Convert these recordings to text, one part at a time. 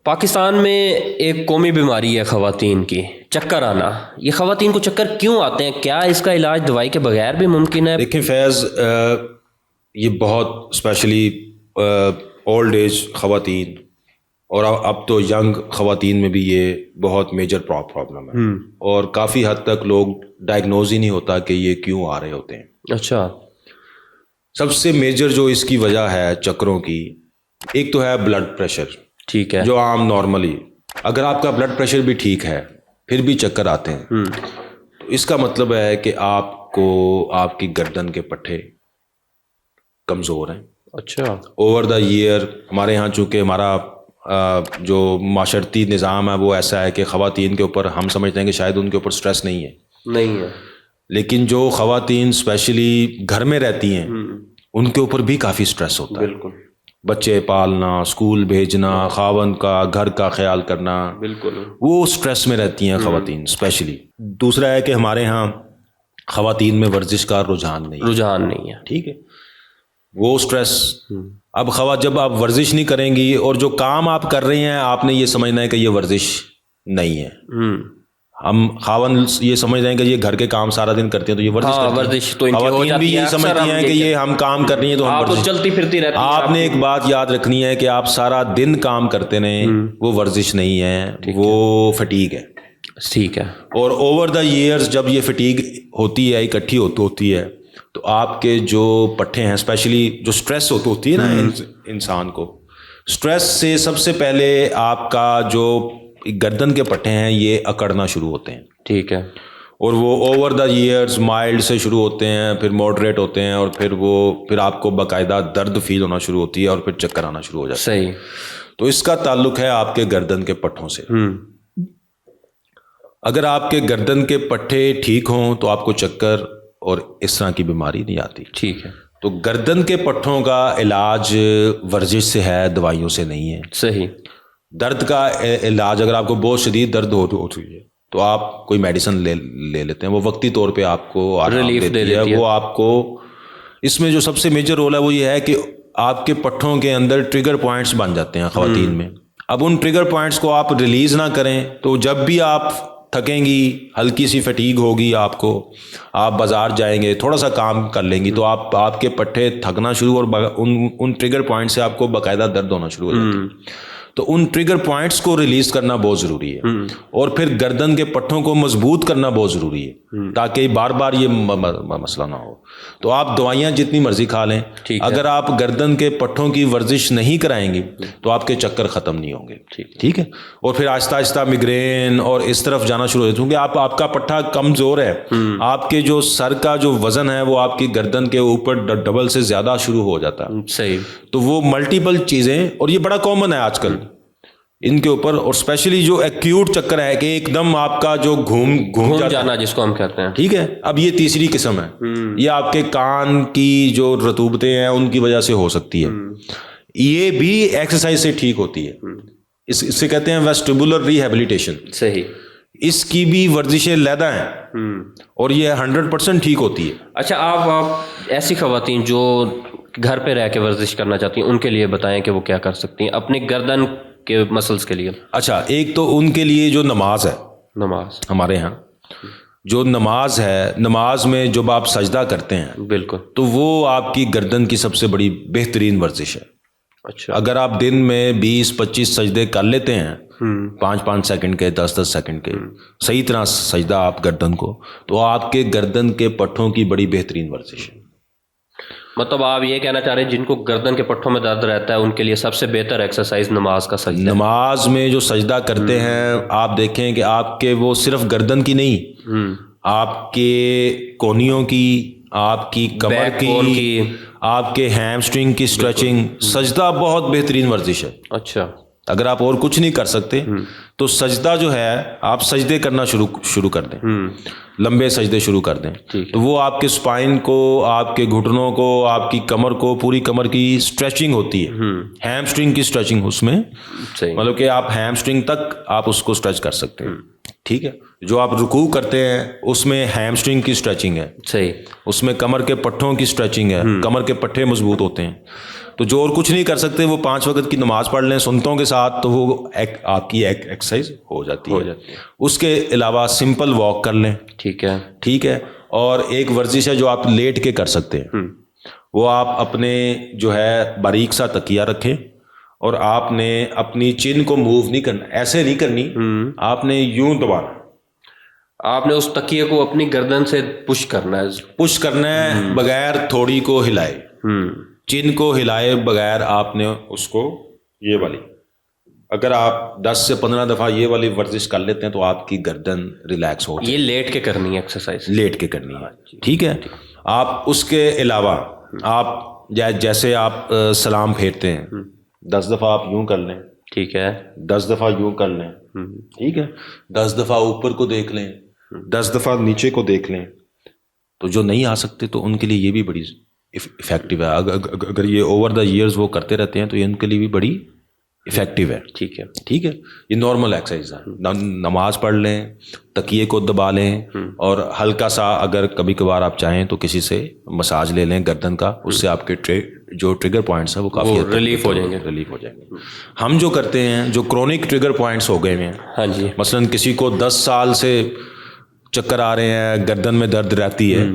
پاکستان میں ایک قومی بیماری ہے خواتین کی، چکر آنا. یہ خواتین کو چکر کیوں آتے ہیں؟ کیا اس کا علاج دوائی کے بغیر بھی ممکن ہے؟ دیکھیں فیض، یہ بہت اسپیشلی اولڈ ایج خواتین اور اب تو ینگ خواتین میں بھی یہ بہت میجر پرابلم ہے، اور کافی حد تک لوگ ڈائگنوز ہی نہیں ہوتا کہ یہ کیوں آ رہے ہوتے ہیں. اچھا. سب سے میجر جو اس کی وجہ ہے چکروں کی، ایک تو ہے بلڈ پریشر. ٹھیک ہے. جو عام نارملی اگر آپ کا بلڈ پریشر بھی ٹھیک ہے پھر بھی چکر آتے ہیں، تو اس کا مطلب ہے کہ آپ کو آپ کی گردن کے پٹھے کمزور ہیں. اچھا. اوور دا ایئر ہمارے ہاں چونکہ ہمارا جو معاشرتی نظام ہے وہ ایسا ہے کہ خواتین کے اوپر ہم سمجھتے ہیں کہ شاید ان کے اوپر سٹریس نہیں ہے، لیکن جو خواتین اسپیشلی گھر میں رہتی ہیں ان کے اوپر بھی کافی سٹریس ہوتا ہے. بالکل. بچے پالنا، اسکول بھیجنا، خاوند کا گھر کا خیال کرنا، بالکل وہ سٹریس میں رہتی ہیں خواتین اسپیشلی. دوسرا ہے کہ ہمارے ہاں خواتین میں ورزش کا رجحان نہیں ہے. ٹھیک ہے، وہ سٹریس. اب جب آپ ورزش نہیں کریں گی اور جو کام آپ کر رہے ہیں آپ نے یہ سمجھنا ہے کہ یہ ورزش نہیں ہے. ہم خاوند یہ سمجھ رہے ہیں کہ یہ گھر کے کام سارا دن کرتے ہیں تو یہ ورزش کرتے ہیں. خواتین بھی یہ سمجھتی ہیں کہ یہ ہم کام کر رہی ہیں تو ہم ورزش چلتی پھرتی رہتی ہیں. آپ نے ایک بات یاد رکھنی ہے کہ آپ سارا دن کام کرتے رہیں، وہ ورزش نہیں ہے، وہ فٹیگ ہے. ٹھیک ہے. اور اوور دا ایئرز جب یہ فٹیگ ہوتی ہے، اکٹھی ہوتی ہے، تو آپ کے جو پٹھے ہیں اسپیشلی جو سٹریس ہوتی ہے نا انسان کو، سٹریس سے سب سے پہلے آپ کا جو گردن کے پٹھے ہیں یہ اکڑنا شروع ہوتے ہیں. ٹھیک ہے. اور وہ اوور دا ایئرز مائلڈ سے شروع ہوتے ہیں، پھر ماڈریٹ ہوتے ہیں، اور پھر آپ کو باقاعدہ درد فیل ہونا شروع ہوتی ہے اور پھر چکر آنا شروع ہو جاتا ہے. صحیح. تو اس کا تعلق ہے آپ کے گردن کے پٹھوں سے. اگر آپ کے گردن کے پٹھے ٹھیک ہوں تو آپ کو چکر اور اس طرح کی بیماری نہیں آتی. ٹھیک ہے. تو گردن کے پٹھوں کا علاج ورزش سے ہے، دوائیوں سے نہیں ہے. صحیح. درد کا علاج اگر آپ کو بہت شدید درد ہوتی ہے تو آپ کوئی میڈیسن لے لیتے ہیں، وہ وقتی طور پہ آپ کو ریلیف دے دیتی ہے. وہ آپ کو اس میں جو سب سے میجر رول ہے وہ یہ ہے کہ آپ کے پٹھوں کے اندر ٹریگر پوائنٹس بن جاتے ہیں خواتین میں. اب ان ٹریگر پوائنٹس کو آپ ریلیز نہ کریں تو جب بھی آپ تھکیں گی، ہلکی سی فٹیگ ہوگی، آپ کو آپ بازار جائیں گے، تھوڑا سا کام کر لیں گی تو آپ کے پٹھے تھکنا شروع، اور ان ٹریگر پوائنٹ سے آپ کو باقاعدہ درد ہونا شروع ہو جاتا ہے. تو ان ٹریگر پوائنٹس کو ریلیز کرنا بہت ضروری ہے، اور پھر گردن کے پٹھوں کو مضبوط کرنا بہت ضروری ہے تاکہ بار بار یہ مسئلہ نہ ہو. تو آپ دوائیاں جتنی مرضی کھا لیں، اگر آپ گردن کے پٹھوں کی ورزش نہیں کرائیں گی تو آپ کے چکر ختم نہیں ہوں گے. ٹھیک ہے. اور پھر آہستہ آہستہ میگرین اور اس طرف جانا شروع ہو جاتا ہے، کیونکہ آپ کا پٹھا کمزور ہے، آپ کے جو سر کا جو وزن ہے وہ آپ کی گردن کے اوپر ڈبل سے زیادہ شروع ہو جاتا ہے. صحیح. تو وہ ملٹیپل چیزیں، اور یہ بڑا کامن ہے آج کل ان کے اوپر، اور اسپیشلی جو ایکیوٹ چکر ہے کہ ایک دم آپ کا جو گھوم جانا جس کو ہم کہتے ہیں. ٹھیک ہے. اب یہ تیسری قسم ہے، یہ آپ کے کان کی جو رطوبتیں ہیں ان کی وجہ سے ہو سکتی ہے. یہ بھی ایکسرسائز سے ٹھیک ہوتی ہے، اس سے کہتے ہیں ویسٹیبولر ریہیبلیٹیشن. صحیح. اس کی بھی ورزشیں علیحدہ ہیں اور یہ 100% ٹھیک ہوتی ہے. اچھا، آپ ایسی خواتین جو گھر پہ رہ کے ورزش کرنا چاہتی ہیں ان کے لیے بتائیں کہ وہ کیا کر سکتی ہیں اپنی گردن کے مسلس کے لیے. اچھا، ایک تو ان کے لیے جو نماز ہے، نماز ہمارے ہاں جو نماز ہے، نماز میں جب آپ سجدہ کرتے ہیں بالکل تو وہ آپ کی گردن کی سب سے بڑی بہترین ورزش ہے. اچھا. اگر آپ دن میں 20-25 سجدے کر لیتے ہیں، 5-5 سیکنڈ کے، 10-10 سیکنڈ کے، صحیح طرح سجدہ آپ گردن کو، تو آپ کے گردن کے پٹھوں کی بڑی بہترین ورزش ہے. مطلب آپ یہ کہنا چاہ رہے ہیں جن کو گردن کے پٹھوں میں درد رہتا ہے ان کے لیے سب سے بہتر ایکسرسائز نماز کا سجدہ. نماز میں جو سجدہ کرتے ہیں آپ دیکھیں کہ آپ کے وہ صرف گردن کی نہیں، آپ کے کونیوں کی، آپ کی کمر کی، آپ کے ہیم اسٹرنگ کی اسٹریچنگ، سجدہ بہت بہترین ورزش ہے. اچھا. اگر آپ اور کچھ نہیں کر سکتے تو سجدہ جو ہے آپ سجدے کرنا شروع کر دیں، لمبے سجدے شروع کر دیں. تو وہ آپ کے سپائن کو، آپ کے گھٹنوں کو، آپ کی کمر کو، پوری کمر کی اسٹریچنگ ہوتی ہے، ہیم اسٹرنگ کی اسٹریچنگ اس میں، مطلب کہ آپ ہیم اسٹرنگ تک آپ اس کو اسٹریچ کر سکتے ہیں. ٹھیک ہے. جو آپ رکوع کرتے ہیں اس میں ہیمسٹرنگ کی اسٹریچنگ ہے, صحیح, اس میں کمر کے پٹھوں کی اسٹریچنگ ہے, کمر کے پٹھے مضبوط ہوتے ہیں. تو جو اور کچھ نہیں کر سکتے وہ 5 وقت کی نماز پڑھ لیں سنتوں کے ساتھ, تو وہ آپ کی ایکسرسائز ہو جاتی ہے. اس کے علاوہ سمپل واک کر لیں. ٹھیک ہے, ٹھیک ہے. اور ایک ورزش ہے جو آپ لیٹ کے کر سکتے ہیں, وہ آپ اپنے جو ہے باریک سا تکیہ رکھیں اور آپ نے اپنی چن کو موو نہیں کرنا, ایسے نہیں کرنی, آپ نے یوں دبانا, آپ نے اس تکیے کو اپنی گردن سے پش کرنا ہے, پش کرنا ہے بغیر تھوڑی کو ہلائے, چن کو ہلائے بغیر آپ نے اس کو یہ والی, اگر آپ 10 سے 15 دفعہ یہ والی ورزش کر لیتے ہیں تو آپ کی گردن ریلیکس ہو جائے. یہ لیٹ کے کرنی ہے ایکسرسائز, لیٹ کے کرنی ہے. ٹھیک ہے. آپ اس کے علاوہ آپ جیسے آپ سلام پھیرتے ہیں 10 دفعہ آپ یوں کر لیں. ٹھیک ہے, 10 دفعہ یوں کر لیں. ٹھیک ہے. 10 دفعہ اوپر کو دیکھ لیں, 10 دفعہ نیچے کو دیکھ لیں. تو جو نہیں آ سکتے تو ان کے لیے یہ بھی بڑی افیکٹو ہے. اگر یہ اوور دا ایئرز وہ کرتے رہتے ہیں تو یہ ان کے لیے بھی بڑی افیکٹو ہے. ٹھیک ہے, ٹھیک ہے. یہ نارمل ایکسرسائز ہے. نماز پڑھ لیں, تکیے کو دبا لیں, اور ہلکا سا اگر کبھی کبھار آپ چاہیں تو کسی سے مساج لے لیں گردن کا, اس سے آپ کے جو ٹریگر پوائنٹس ہیں وہ کافی ریلیف ہو جائیں گے. ریلیف ہو جائیں گے. ہم جو کرتے ہیں جو کرونک ٹریگر پوائنٹس ہو گئے ہیں, ہاں جی, مثلاً کسی کو 10 سال سے چکر آ رہے ہیں, گردن میں درد رہتی ہے,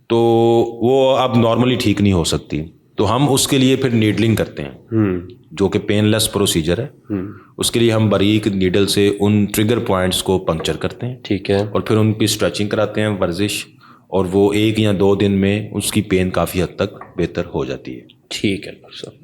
تو وہ اب نارملی ٹھیک نہیں ہو سکتی, تو ہم اس کے لیے پھر نیڈلنگ کرتے ہیں, جو کہ پین لیس پروسیجر ہے. اس کے لیے ہم باریک نیڈل سے ان ٹریگر پوائنٹس کو پنکچر کرتے ہیں. ٹھیک ہے, اور پھر ان کی اسٹریچنگ کراتے ہیں, ورزش, اور وہ 1 یا 2 دن میں اس کی پین کافی حد تک بہتر ہو جاتی ہے. ٹھیک ہے.